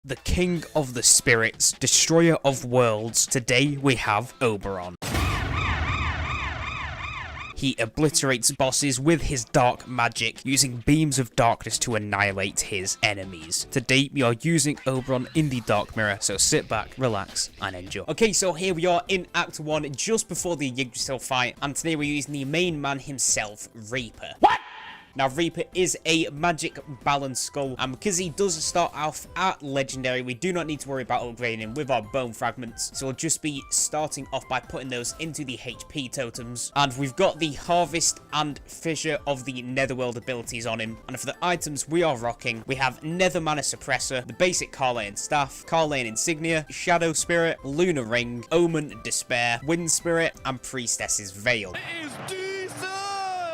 The King of the Spirits, Destroyer of Worlds. Today we have Oberon. He obliterates bosses with his dark magic, using beams of darkness to annihilate his enemies. Today we are using Oberon in the Dark Mirror, so sit back, relax, and enjoy. Okay, so here we are in Act 1, just before the Yggdrasil fight, and today we're using the main man himself, Reaper. What? Now, Reaper is a magic balanced Skul, and because he does start off at Legendary, we do not need to worry about upgrading him with our bone fragments, so we'll just be starting off by putting those into the HP totems. And we've got the Harvest and Fissure of the Netherworld abilities on him, and for the items we are rocking, we have Nether Mana Suppressor, the basic Carlane Staff, Carlane Insignia, Shadow Spirit, Lunar Ring, Omen Despair, Wind Spirit, and Priestess's Veil.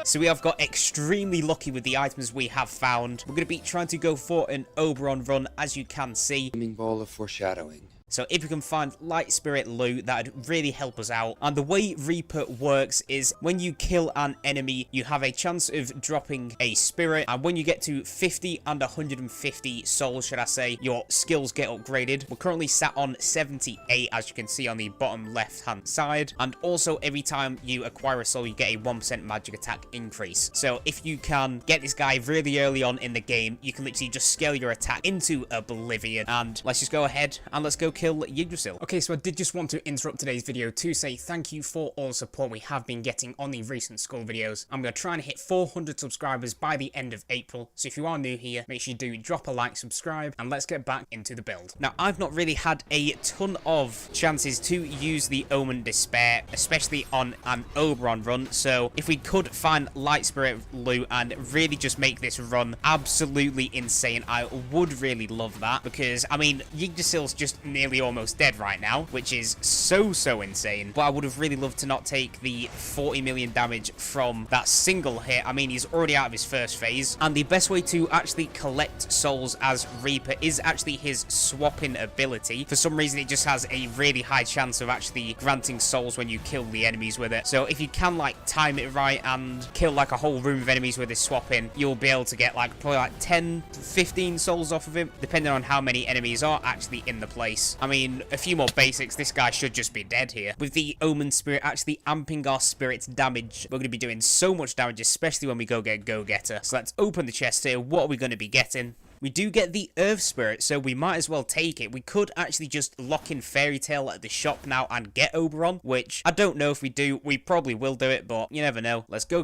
So we have got extremely lucky with the items we have found. We're going to be trying to go for an Oberon run, as you can see. Ball of foreshadowing. So if we can find Light Spirit loot, that would really help us out. And the way Reaper works is when you kill an enemy, you have a chance of dropping a spirit. And when you get to 50 and 150 souls, should I say, your skills get upgraded. We're currently sat on 78, as you can see on the bottom left-hand side. And also, every time you acquire a soul, you get a 1% magic attack increase. So if you can get this guy really early on in the game, you can literally just scale your attack into oblivion. And let's just go ahead and let's go kill Yggdrasil. Okay, so I did just want to interrupt today's video to say thank you for all the support we have been getting on the recent Skul videos. I'm going to try and hit 400 subscribers by the end of April, so if you are new here, make sure you do drop a like, subscribe, and let's get back into the build. Now, I've not really had a ton of chances to use the Omen Despair, especially on an Oberon run, so if we could find Light Spirit loot and really just make this run absolutely insane, I would really love that, because, I mean, Yggdrasil's just nearly almost dead right now, which is so insane. But I would have really loved to not take the 40 million damage from that single hit. I mean, he's already out of his first phase, and the best way to actually collect souls as Reaper is actually his swapping ability. For some reason, it just has a really high chance of actually granting souls when you kill the enemies with it. So if you can like time it right and kill like a whole room of enemies with his swapping, you'll be able to get like probably like 10 to 15 souls off of him, depending on how many enemies are actually in the place. I mean, a few more basics, this guy should just be dead here. With the Omen Spirit actually amping our spirit's damage, we're going to be doing so much damage, especially when we go get Go-Getter. So let's open the chest here. What are we going to be getting? We do get the Earth Spirit, so we might as well take it. We could actually just lock in Fairy Tail at the shop now and get Oberon, which I don't know if we do. We probably will do it, but you never know. Let's go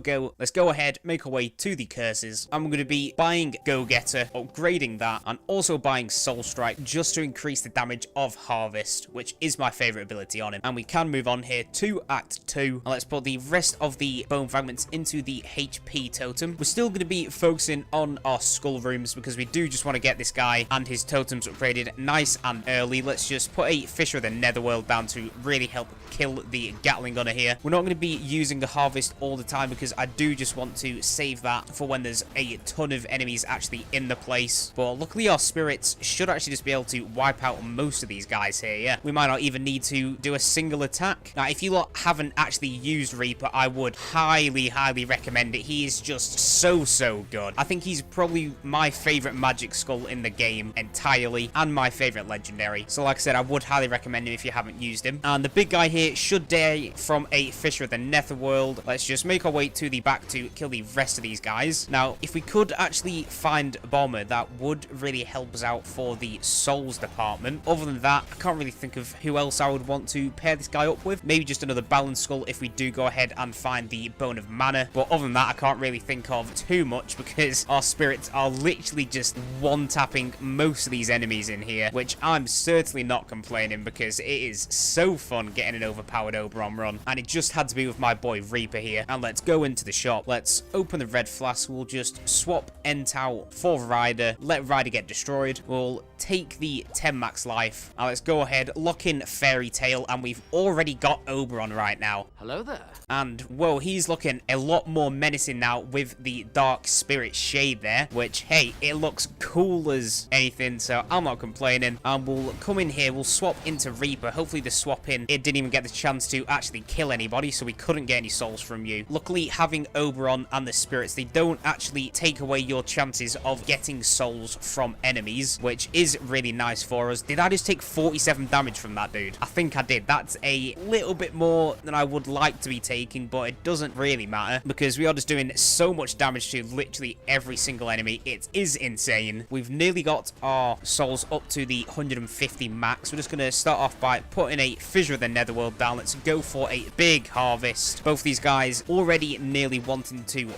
ahead, make our way to the curses. I'm going to be buying Go-Getter, upgrading that, and also buying Soul Strike just to increase the damage of Harvest, which is my favorite ability on him. And we can move on here to Act 2. And let's put the rest of the bone fragments into the HP totem. We're still going to be focusing on our skull rooms because we do just want to get this guy and his totems upgraded nice and early. Let's just put a Fissure of the Netherworld down to really help kill the Gatling Gunner here. We're not going to be using the Harvest all the time because I do just want to save that for when there's a ton of enemies actually in the place. But luckily our spirits should actually just be able to wipe out most of these guys here, yeah. We might not even need to do a single attack. Now, if you lot haven't actually used Reaper, I would highly recommend it. He is just so good. I think he's probably my favorite magic Skul in the game entirely, and my favorite legendary. So like I said, I would highly recommend him if you haven't used him. And the big guy here should die from a Fissure of the Netherworld. Let's just make our way to the back to kill the rest of these guys. Now, if we could actually find a Bomber, that would really help us out for the souls department. Other than that, I can't really think of who else I would want to pair this guy up with. Maybe just another balanced Skul if we do go ahead and find the Bone of Mana. But other than that, I can't really think of too much because our spirits are literally just one-tapping most of these enemies in here, which I'm certainly not complaining because it is so fun getting an overpowered Oberon run. And it just had to be with my boy Reaper here. And let's go into the shop. Let's open the red flask. We'll just swap Ent out for Ryder. Let Ryder get destroyed. We'll take the 10 max life. Now let's go ahead, lock in Fairy Tail, and we've already got Oberon right now. Hello there. And whoa, he's looking a lot more menacing now with the Dark Spirit shade there, which, hey, it looks cool as anything, so I'm not complaining. And we'll come in here, we'll swap into Reaper. Hopefully the swap in, it didn't even get the chance to actually kill anybody, so we couldn't get any souls from you. Luckily, having Oberon and the spirits, they don't actually take away your chances of getting souls from enemies, which is really nice for us. Did I just take 47 damage from that dude? I think I did. That's a little bit more than I would like to be taking, but it doesn't really matter because we are just doing so much damage to literally every single enemy. It is insane. We've nearly got our souls up to the 150 max. We're just going to start off by putting a Fissure of the Netherworld down. Let's go for a big harvest. Both these guys already nearly wanting to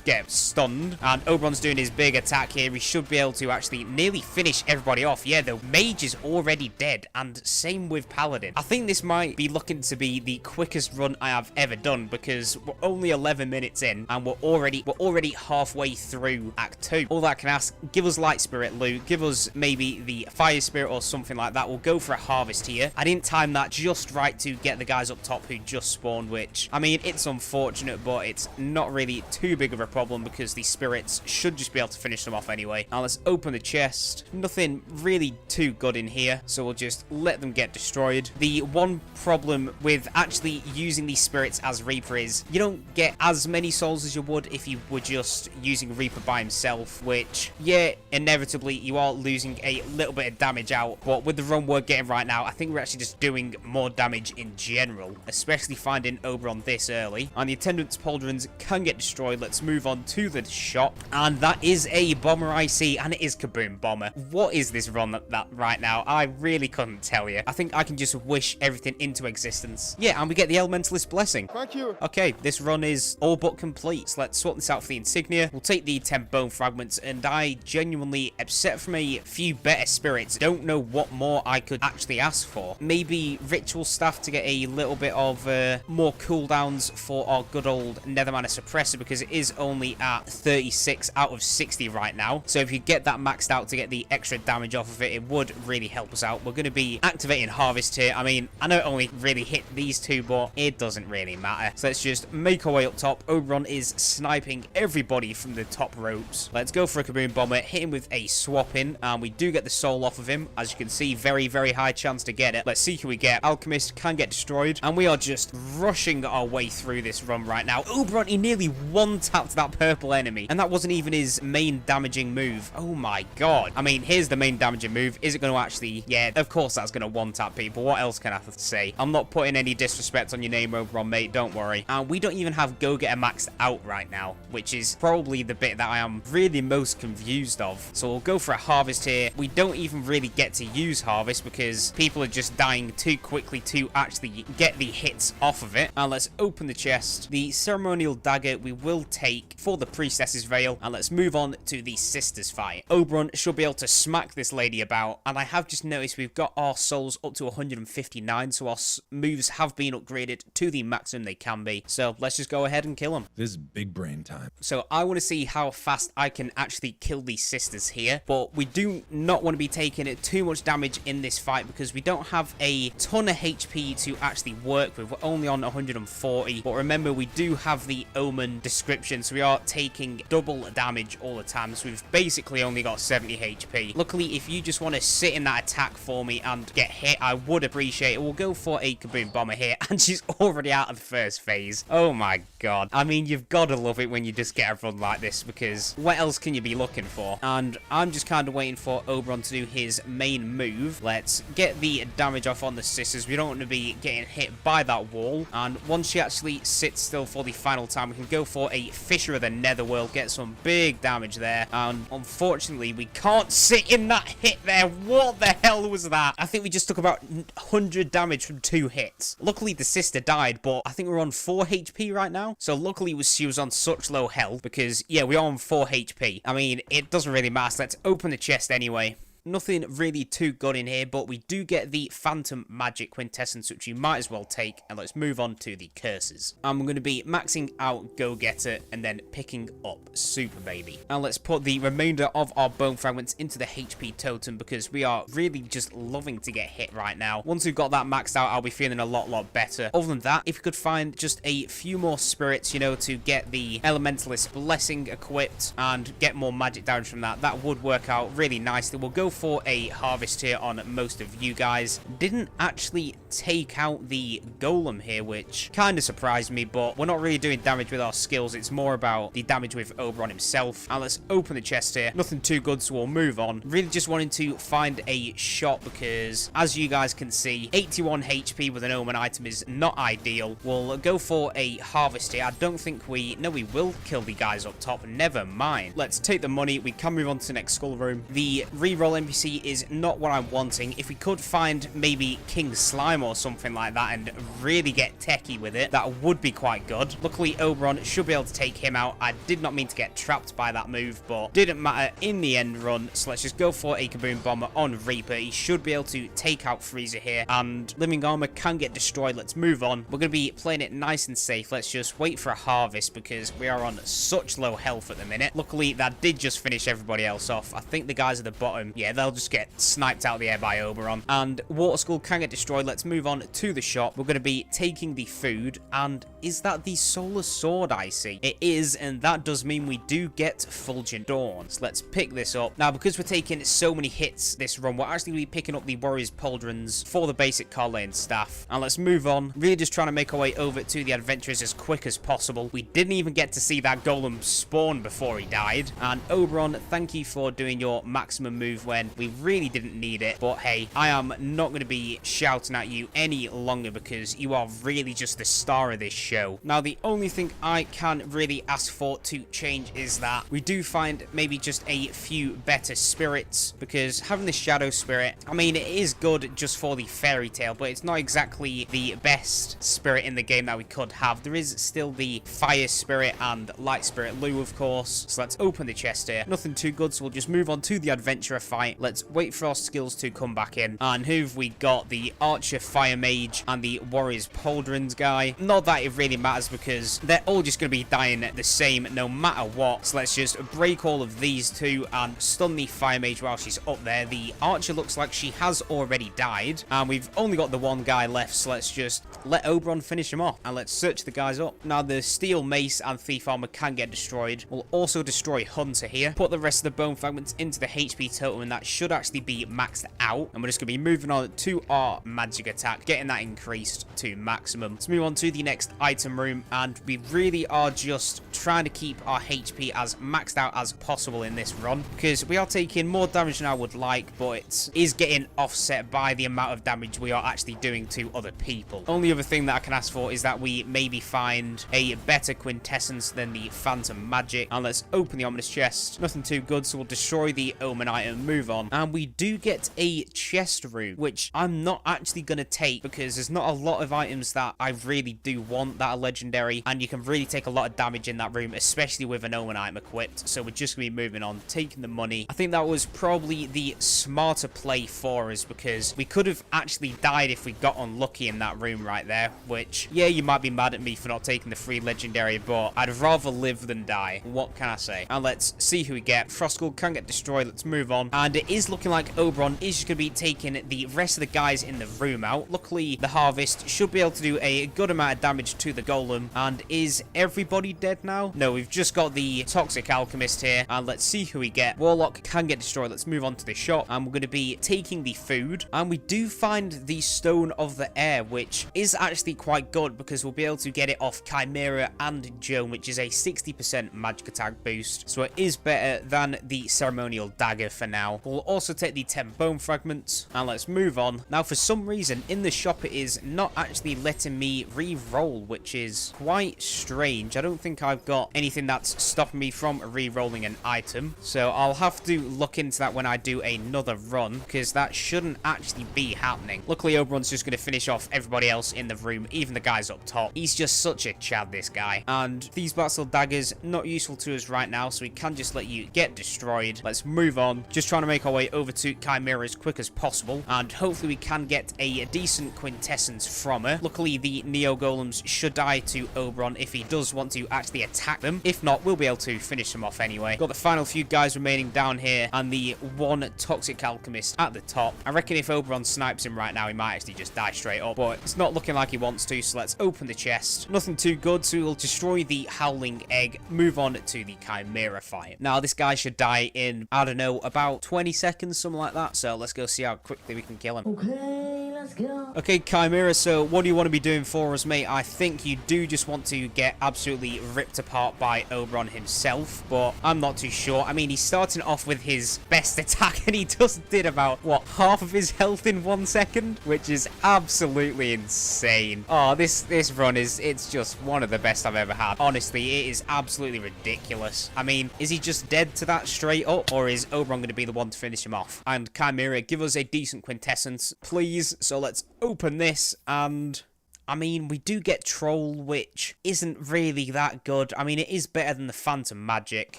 get stunned, and Oberon's doing his big attack here. He should be able to actually nearly finish everybody off. Yeah, the mage is already dead, and same with Paladin. I think this might be looking to be the quickest run I have ever done because we're only 11 minutes in and we're already halfway through Act 2. All that I can ask, give us Light Spirit loot, give us maybe the Fire Spirit or something like that. We'll go for a harvest here. I didn't time that just right to get the guys up top who just spawned, which, I mean, it's unfortunate, but it's not really too big of a problem because the spirits should just be able to finish them off anyway. Now let's open the chest. Nothing really too good in here, so we'll just let them get destroyed. The one problem with actually using these spirits as Reaper is you don't get as many souls as you would if you were just using Reaper by himself, which, yeah, inevitably you are losing a little bit of damage out, but with the run we're getting right now, I think we're actually just doing more damage in general, especially finding Oberon this early. And the attendant's pauldrons can get destroyed. Let's move on to the shop, and that is a bomber I see, and it is Kaboom Bomber. What is this run that right now? I really couldn't tell you. I think I can just wish everything into existence. Yeah, and we get the Elementalist Blessing. Thank you. Okay, this run is all but complete. So let's swap this out for the insignia. We'll take the 10 bone fragments, and I genuinely, except from a few better spirits, don't know what more I could actually ask for. Maybe ritual staff to get a little bit of more cooldowns for our good old Nethermana suppressor, because it is only at 36 out of 60 right now. So if you get that maxed out to get the extra damage off of it, it would really help us out. We're going to be activating harvest here. I mean, I know it only really hit these two, but it doesn't really matter. So let's just make our way up top. Oberon is sniping everybody from the top ropes. Let's go for a Kaboom Bomber, hit him with a swap in, and we do get the soul off of him. As you can see, very, very high chance to get it. Let's see who we get. Alchemist can get destroyed, and we are just rushing our way through this run right now. Oberon, he nearly one-tapped that purple enemy, and that wasn't even his main damaging move. Oh my god. I mean, here's the main damaging move. Is it going to actually... Yeah, of course that's going to one-tap people. What else can I have to say? I'm not putting any disrespect on your name, Oberon, mate. Don't worry. And we don't even have Go-Getter maxed out right now, which is probably the bit that I am really most confused of. So we'll go for a harvest here. We don't even really get to use harvest because people are just dying too quickly to actually get the hits off of it. And let's open the chest. The ceremonial dagger we will take for the priestess's veil, and let's move on to the sisters fight. Oberon should be able to smack this lady about, and I have just noticed we've got our souls up to 159, so our moves have been upgraded to the maximum they can be. So let's just go ahead and kill them. This is big brain time. So I want to see how fast I can actually kill these sisters here, but we do not want to be taking too much damage in this fight because we don't have a ton of HP to actually work with. We're only on 140, but remember we do have the Omen description, so we are taking double damage all the time, so we've basically only got 70 HP. Luckily, if you just want to sit in that attack for me and get hit, I would appreciate it. We'll go for a Kaboom Bomber here, and she's already out of the first phase. Oh my god. I mean, you've got to love it when you just get a run like this, because what else can you be looking for? And I'm just kind of waiting for Oberon to do his main move. Let's get the damage off on the sisters. We don't want to be getting hit by that wall, and once she actually sits still for the final time, we can go for a Fissure of the Netherworld, get some big damage there, and unfortunately we can't sit in that hit there. What the hell was that? I think we just took about 100 damage from 2 hits. Luckily the sister died, but I think we're on 4 HP right now, so luckily she was on such low health, because yeah, we are on 4 HP. I mean, it doesn't really matter. Let's open the chest anyway. Nothing really too good in here, but we do get the Phantom Magic Quintessence, which you might as well take. And let's move on to the curses. I'm going to be maxing out Go-Getter and then picking up Super Baby. And let's put the remainder of our bone fragments into the HP totem because we are really just loving to get hit right now. Once we've got that maxed out, I'll be feeling a lot better. Other than that, if we could find just a few more spirits, you know, to get the Elementalist Blessing equipped and get more magic damage from that, that would work out really nicely. We'll go for a harvest here on most of you guys. Didn't actually take out the golem here, which kind of surprised me, but we're not really doing damage with our skills. It's more about the damage with Oberon himself. And let's open the chest here. Nothing too good, so we'll move on. Really just wanting to find a shop because, as you guys can see, 81 HP with an omen item is not ideal. We'll go for a harvest here. I don't think we will kill the guys up top. Never mind. Let's take the money. We can move on to the next Skul room. The reroll NPC is not what I'm wanting. If we could find maybe King Slime or something like that and really get techie with it, that would be quite good. Luckily, Oberon should be able to take him out. I did not mean to get trapped by that move, but didn't matter in the end run. So let's just go for a Kaboom Bomber on Reaper. He should be able to take out Freezer here, and Living Armor can get destroyed. Let's move on. We're going to be playing it nice and safe. Let's just wait for a harvest because we are on such low health at the minute. Luckily, that did just finish everybody else off. I think the guys at the bottom, yeah, they'll just get sniped out of the air by Oberon. And Water Skull can get destroyed. Let's move on to the shop. We're going to be taking the food, and is that the Solar Sword I see? It is, and that does mean we do get Fulgent Dawn. So let's pick this up. Now, because we're taking so many hits this run, we're actually be picking up the Warrior's Pauldrons for the basic Carlane staff. And let's move on. Really just trying to make our way over to the Adventurers as quick as possible. We didn't even get to see that golem spawn before he died. And Oberon, thank you for doing your maximum move when we really didn't need it. But hey, I am not going to be shouting at you any longer because you are really just the star of this show. Now, the only thing I can really ask for to change is that we do find maybe just a few better spirits, because having the Shadow Spirit, I mean, it is good just for the fairy tale, but it's not exactly the best spirit in the game that we could have. There is still the Fire Spirit and Light Spirit Lou, of course. So let's open the chest here. Nothing too good, so we'll just move on to the Adventurer fight. Let's wait for our skills to come back in. And who've we got? The Archer Fire Mage and the Warrior's Pauldrons guy. Not that it really matters because they're all just going to be dying the same no matter what. So let's just break all of these two and stun the Fire Mage while she's up there. The Archer looks like she has already died, and we've only got the one guy left, so let's just let Oberon finish him off and let's search the guys up. Now, the Steel Mace and Thief Armor can get destroyed. We'll also destroy Hunter here. Put the rest of the bone fragments into the HP totem, and that should actually be maxed out. And we're just going to be moving on to our magic attack, getting that increased to maximum. Let's move on to the next item room, and we really are just trying to keep our HP as maxed out as possible in this run because we are taking more damage than I would like, but it is getting offset by the amount of damage we are actually doing to other people. Only other thing that I can ask for is that we maybe find a better quintessence than the Phantom Magic. And let's open the Ominous Chest. Nothing too good, so we'll destroy the Omen item, move on. And we do get a chest room, which I'm not actually going to take because there's not a lot of items that I really do want that are legendary, and you can really take a lot of damage in that room, especially with an Omen item equipped. So we're just going to be moving on, taking the money. I think that was probably the smarter play for us because we could have actually died if we got unlucky in that room right there, which, yeah, you might be mad at me for not taking the free legendary, but I'd rather live than die. What can I say? And let's see who we get. Froskull can get destroyed. Let's move on. And it is looking like Oberon is just going to be taking the rest of the guys in the room out. Luckily, the Harvest should be able to do a good amount of damage to the Golem. And is everybody dead now? No, we've just got the Toxic Alchemist here. And let's see who we get. Warlock can get destroyed. Let's move on to the shop. And we're going to be taking the food. And we do find the Stone of the Air, which is actually quite good because we'll be able to get it off Chimera and Joan, which is a 60% magic attack boost. So it is better than the Ceremonial Dagger for now. We'll also take the 10 bone fragments. And let's move on. Now, for some reason, in the shop, it is not actually letting me re-roll, which is quite strange. I don't think I've I've got anything that's stopping me from re-rolling an item. So I'll have to look into that when I do another run, because that shouldn't actually be happening. Luckily, Oberon's just going to finish off everybody else in the room, even the guys up top. He's just such a chad, this guy. And these battle daggers, not useful to us right now, so we can just let you get destroyed. Let's move on. Just trying to make our way over to Chimera as quick as possible, and hopefully we can get a decent quintessence from her. Luckily, the Neo Golems should die to Oberon if he does want to actually attack them. If not, we'll be able to finish them off anyway. Got the final few guys remaining down here, and the one Toxic Alchemist at the top. I reckon if Oberon snipes him right now, he might actually just die straight up, but it's not looking like he wants to, so let's open the chest. Nothing too good, so we'll destroy the Howling Egg, move on to the Chimera fight. Now, this guy should die in, I don't know, about 20 seconds, something like that, so let's go see how quickly we can kill him. Okay, let's go. Okay, Chimera, so what do you want to be doing for us, mate? I think you do just want to get absolutely ripped apart by Oberon himself, but I'm not too sure. I mean, he's starting off with his best attack, and he just did about, what, half of his health in 1 second? Which is absolutely insane. Oh, this run it's just one of the best I've ever had. Honestly, it is absolutely ridiculous. I mean, is he just dead to that straight up, or is Oberon going to be the one to finish him off? And Chimera, give us a decent quintessence, please. So let's open this, and I mean, we do get Troll, which isn't really that good. I mean, it is better than the Phantom Magic,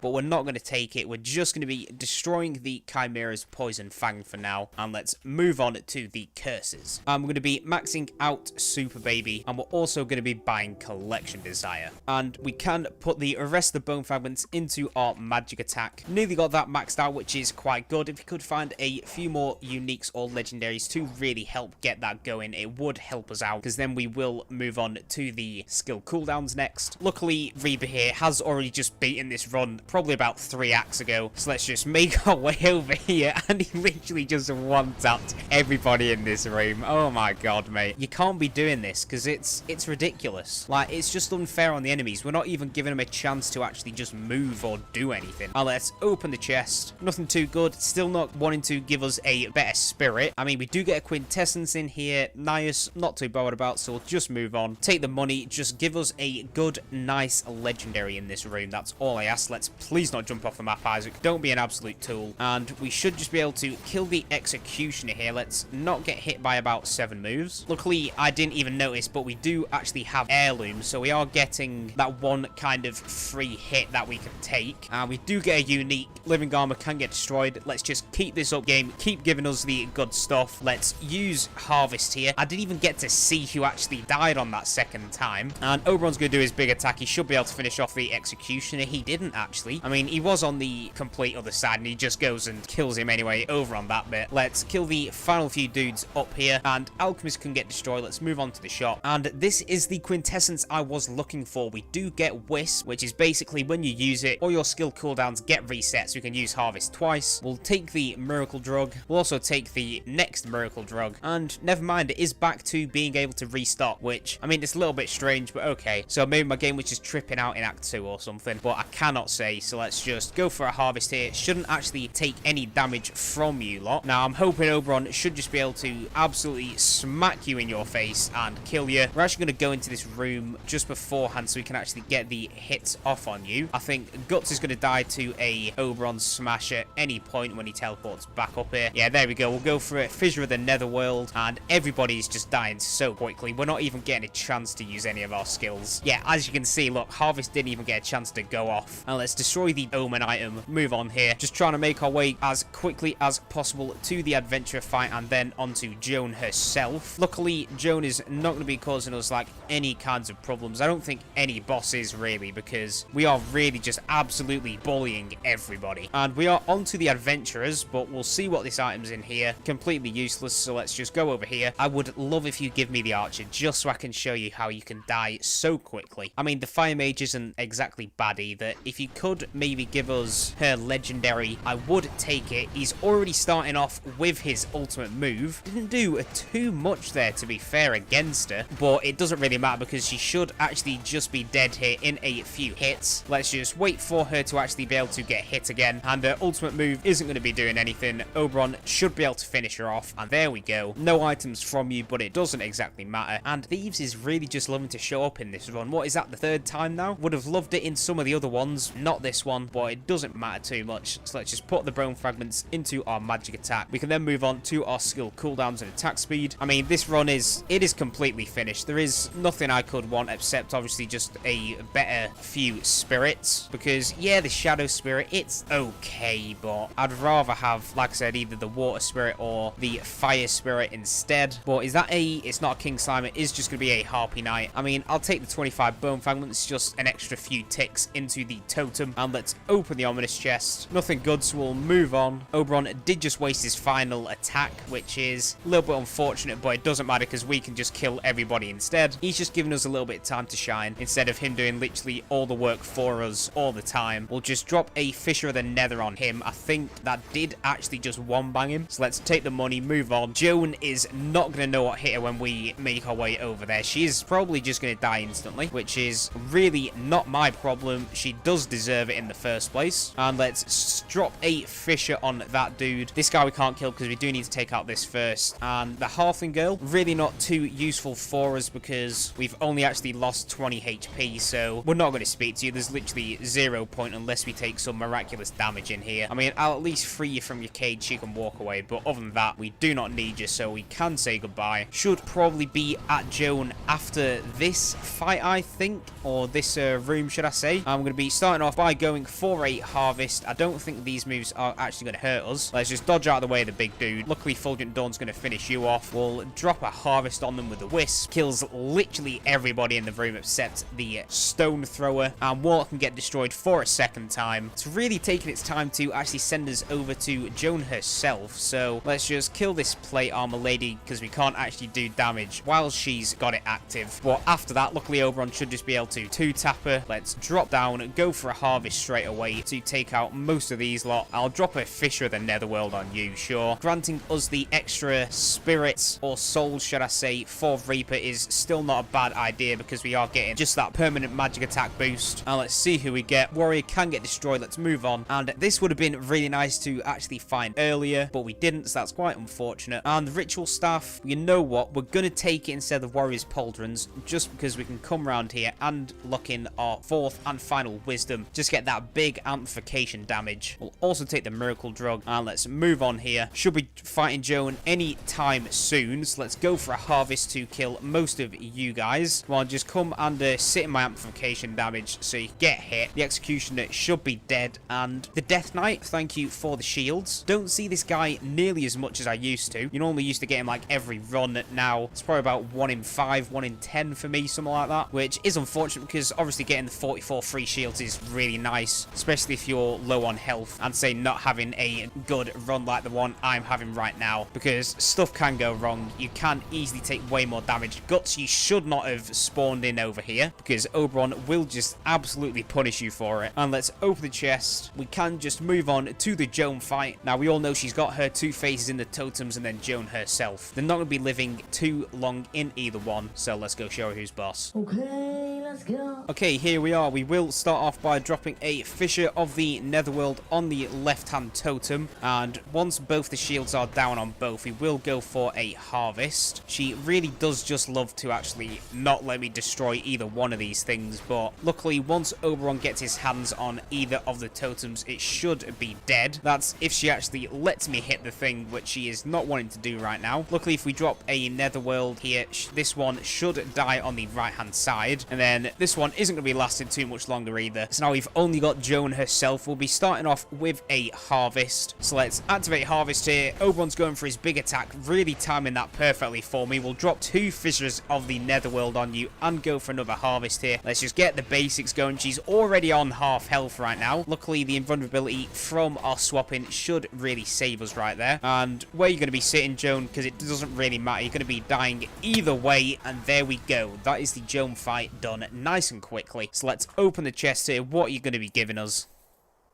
but we're not going to take it. We're just going to be destroying the Chimera's Poison Fang for now, and let's move on to the curses. We're going to be maxing out Super Baby, and we're also going to be buying Collection Desire. And we can put the rest of the Bone Fragments into our magic attack. Nearly got that maxed out, which is quite good. If we could find a few more uniques or legendaries to really help get that going, it would help us out, because then we will move on to the skill cooldowns next. Luckily, Reba here has already just beaten this run probably about 3 acts ago, so let's just make our way over here, and he literally just one-tapped everybody in this room. Oh my god, mate. You can't be doing this, because it's ridiculous. Like, it's just unfair on the enemies. We're not even giving them a chance to actually just move or do anything. Now, let's open the chest. Nothing too good. Still not wanting to give us a better spirit. I mean, we do get a quintessence in here. Nice. Not too bothered about, so we'll just move on. Take the money. Just give us a good, nice legendary in this room. That's all I ask. Let's please not jump off the map, Isaac. Don't be an absolute tool. And we should just be able to kill the Executioner here. Let's not get hit by about 7 moves. Luckily, I didn't even notice, but we do actually have heirlooms, so we are getting that one kind of free hit that we can take. We do get a unique. Living Armor can get destroyed. Let's just keep this up, game. Keep giving us the good stuff. Let's use Harvest here. I didn't even get to see who actually died on that second time. And Oberon's going to do his big attack. He should be able to finish off the Executioner. He didn't, actually. I mean, he was on the complete other side, and he just goes and kills him anyway over on that bit. Let's kill the final few dudes up here, and Alchemist can get destroyed. Let's move on to the shop. And this is the quintessence I was looking for. We do get Wisp, which is basically when you use it, all your skill cooldowns get reset, so you can use Harvest twice. We'll take the Miracle Drug. We'll also take the next Miracle Drug. And never mind, it is back to being able to restock, which, I mean, it's a little bit strange, but okay. So maybe my game was just tripping out in Act 2 or something, but I cannot say. So let's just go for a Harvest here. It shouldn't actually take any damage from you lot. Now, I'm hoping Oberon should just be able to absolutely smack you in your face and kill you. We're actually going to go into this room just beforehand so we can actually get the hits off on you. I think Guts is going to die to a Oberon smash at any point when he teleports back up here. Yeah, there we go. We'll go for it. Fissure of the Netherworld, and everybody's just dying so quickly. We're not even getting a chance to use any of our skills. Yeah, as you can see, look, Harvest didn't even get a chance to go off. And let's destroy the Omen item. Move on here. Just trying to make our way as quickly as possible to the Adventurer fight, and then onto Joan herself. Luckily, Joan is not going to be causing us like any kinds of problems. I don't think any boss is really, because we are really just absolutely bullying everybody. And we are onto the Adventurers, but we'll see what this item's in here. Completely useless, so let's just go over here. I would love if you give me the Archer, just so I can show you how you can die so quickly. I mean, the Fire Mage isn't exactly bad either. If you could maybe give us her legendary, I would take it. He's already starting off with his ultimate move. Didn't do too much there, to be fair, against her, but it doesn't really matter because she should actually just be dead here in a few hits. Let's just wait for her to actually be able to get hit again, and her ultimate move isn't going to be doing anything. Oberon should be able to finish her off, and there we go. No items from you, but it doesn't exactly matter. and Thieves is really just loving to show up in this run. What is that, the third time now? Would have loved it in some of the other ones, not this one, but it doesn't matter too much. So let's just put the bone fragments into our magic attack. We can then move on to our skill cooldowns and attack speed. I mean, this run is completely finished. There is nothing I could want except obviously just a better few spirits, because yeah, the shadow spirit, it's okay, but I'd rather have, like I said, either the water spirit or the fire spirit instead. But is that it's not a king slime, it is just going to be a harpy knight. I mean, I'll take the 25 bone fragments, just an extra few ticks into the totem, and let's open the ominous chest. Nothing good, so we'll move on. Oberon did just waste his final attack, which is a little bit unfortunate, but it doesn't matter because we can just kill everybody instead. He's just giving us a little bit of time to shine instead of him doing literally all the work for us all the time. We'll just drop a Fisher of the Nether on him. I think that did actually just one bang him, so let's take the money, move on. Joan is not going to know what hit her when we make our way over there. She is probably just going to die instantly, which is really not my problem. She does deserve it in the first place. And let's drop a Fisher on that dude. This guy we can't kill because we do need to take out this first. And the halfling girl, really not too useful for us because we've only actually lost 20 HP, so we're not going to speak to you. There's literally 0 point unless we take some miraculous damage in here. I mean, I'll at least free you from your cage so you can walk away, but other than that, we do not need you, so we can say goodbye. Should probably be at Joan after this fight, I think, or this room, should I say. I'm going to be starting off by going for a harvest. I don't think these moves are actually going to hurt us. Let's just dodge out of the way of the big dude. Luckily, Fulgent Dawn's going to finish you off. We'll drop a harvest on them with a wisp. Kills literally everybody in the room except the stone thrower, and Warlock can get destroyed for a second time. It's really taken its time to actually send us over to Joan herself, so let's just kill this plate armor lady because we can't actually do damage while she's got it active. But after that, luckily Oberon should just be able to two-tap her. Let's drop down and go for a harvest straight away to take out most of these lot. I'll drop a Fisher of the Netherworld on you, sure. Granting us the extra spirits, or souls should I say, for Reaper is still not a bad idea because we are getting just that permanent magic attack boost. And let's see who we get. Warrior can get destroyed. Let's move on. And this would have been really nice to actually find earlier, but we didn't, so that's quite unfortunate. And the ritual staff, you know what, we're going to take it instead of Warrior's Pauldrons, just because we can come around here and lock in our fourth and final wisdom. Just get that big amplification damage. We'll also take the miracle drug, and let's move on here. Should be fighting Joan any time soon, so let's go for a harvest to kill most of you guys. Well, just come and sit in my amplification damage so you get hit. The executioner should be dead, and the Death Knight, thank you for the shields. Don't see this guy nearly as much as I used to. You normally used to get him like every run. Now it's probably about 1 in 5, 1 in 10 for me, something like that, which is unfortunate because obviously getting the 44 free shields is really nice, especially if you're low on health, and say not having a good run like the one I'm having right now, because stuff can go wrong. You can easily take way more damage. Guts, you should not have spawned in over here because Oberon will just absolutely punish you for it. And let's open the chest. We can just move on to the Joan fight. Now we all know she's got her two faces in the totems and then Joan herself. They're not going to be living too long in either one, so let's go show her who's boss. Okay, let's go. Okay, here we are. We will start off by dropping a Fisher of the Netherworld on the left-hand totem, and once both the shields are down on both, we will go for a harvest. She really does just love to actually not let me destroy either one of these things, but luckily once Oberon gets his hands on either of the totems, it should be dead. That's if she actually lets me hit the thing, which she is not wanting to do right now. Luckily, if we drop a Netherworld here, this one should die on the right-hand side, and then this one isn't going to be lasting too much longer either. So now we've only got Joan herself. We'll be starting off with a harvest, so let's activate harvest here. Oberon's going for his big attack, really timing that perfectly for me. We'll drop 2 Fissures of the Netherworld on you and go for another harvest here. Let's just get the basics going. She's already on half health right now. Luckily, the invulnerability from our swapping should really save us right there. And where you're going to be sitting, Joan, because it doesn't really matter. You're going to be dying either way, and there we go. That is the Joan fight done nice and quickly. So let's open the chest here. What are you going to be giving us?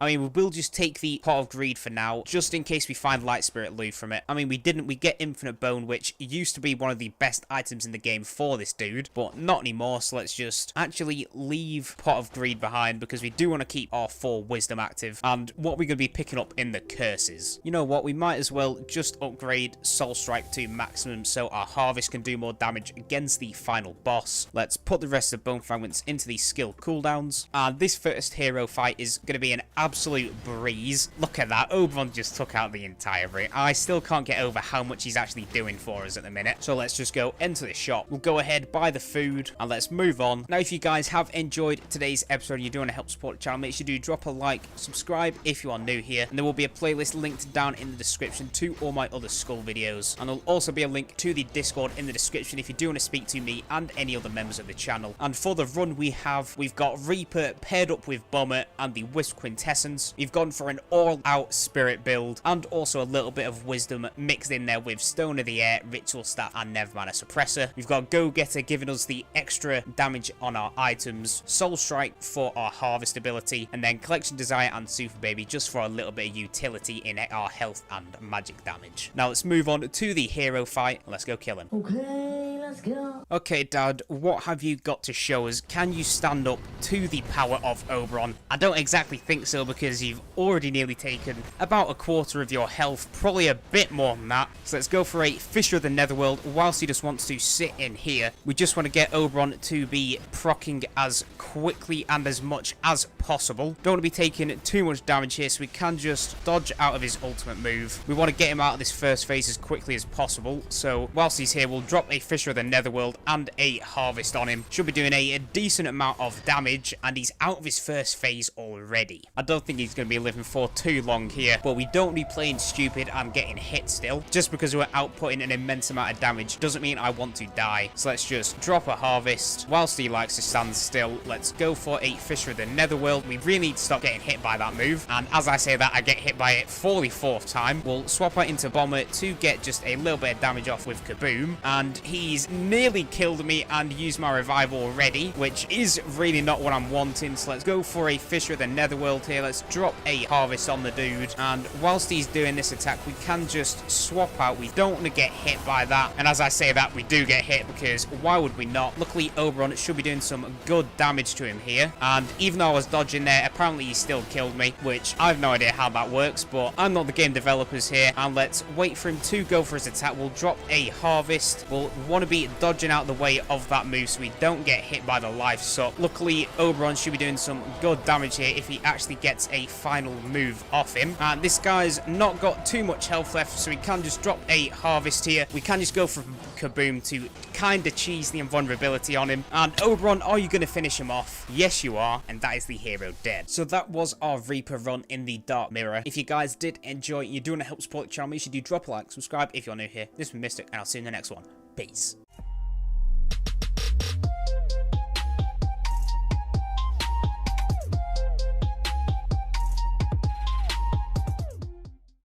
I mean, we will just take the Pot of Greed for now, just in case we find Light Spirit loot from it. I mean, we get Infinite Bone, which used to be one of the best items in the game for this dude, but not anymore, so let's just actually leave Pot of Greed behind, because we do want to keep our 4 Wisdom active, and what we're going to be picking up in the curses. You know what, we might as well just upgrade Soul Strike to maximum, so our Harvest can do more damage against the final boss. Let's put the rest of Bone Fragments into these skill cooldowns, and this first hero fight is going to be an absolute breeze. Look at that, Oberon just took out the entire ring. I still can't get over how much he's actually doing for us at the minute. So let's just go into the shop. We'll go ahead, buy the food, and let's move on. Now, if you guys have enjoyed today's episode and you do want to help support the channel, make sure you do drop a like, subscribe if you are new here, and there will be a playlist linked down in the description to all my other Skul videos, and there'll also be a link to the Discord in the description if you do want to speak to me and any other members of the channel. And for the run we've got Reaper paired up with Bomber and the Wisp Quintessence. We've gone for an all-out spirit build, and also a little bit of wisdom mixed in there with Stone of the Air, Ritual Staff, and Nevermana Suppressor. We've got Go-Getter giving us the extra damage on our items, Soul Strike for our Harvest ability, and then Collection Desire and Super Baby just for a little bit of utility in our health and magic damage. Now let's move on to the hero fight. Let's go kill him. Okay, let's go. Okay, Dad, what have you got to show us? Can you stand up to the power of Oberon? I don't exactly think so, because you've already nearly taken about a quarter of your health, probably a bit more than that. So let's go for a Fisher of the Netherworld. Whilst he just wants to sit in here, we just want to get Oberon to be proccing as quickly and as much as possible. Don't want to be taking too much damage here, so we can just dodge out of his ultimate move. We want to get him out of this first phase as quickly as possible, so whilst he's here, we'll drop a Fisher of the Netherworld and a Harvest on him. Should be doing a decent amount of damage, and he's out of his first phase already. I don't think he's going to be living for too long here, but we don't be playing stupid and getting hit still. Just because we're outputting an immense amount of damage doesn't mean I want to die. So let's just drop a Harvest. Whilst he likes to stand still, let's go for a Fisher of the Netherworld. We really need to stop getting hit by that move, and as I say that, I get hit by it for the 4th time. We'll swap out into Bomber to get just a little bit of damage off with Kaboom, and he's nearly killed me and used my revive already, which is really not what I'm wanting. So let's go for a Fisher of the Netherworld here. Let's drop a Harvest on the dude, and whilst he's doing this attack, we can just swap out. We don't want to get hit by that, and as I say that, we do get hit, because why would we not? Luckily, Oberon should be doing some good damage to him here, and even though I was dodging there, apparently he still killed me, which I have no idea how that works, but I'm not the game developers here, and let's wait for him to go for his attack. We'll drop a Harvest. We'll want to be dodging out the way of that move so we don't get hit by the life suck. Luckily, Oberon should be doing some good damage here if he actually gets a final move off him, and this guy's not got too much health left, so we can just drop a Harvest here. We can just go for Kaboom to kind of cheese the invulnerability on him, and Oberon, are you going to finish him off? Yes, you are, and that is the hero dead. So that was our Reaper run in the Dark Mirror. If you guys did enjoy it, you do want to help support the channel, make sure you do drop a like, subscribe if you're new here. This has been Mystic, and I'll see you in the next one. Peace.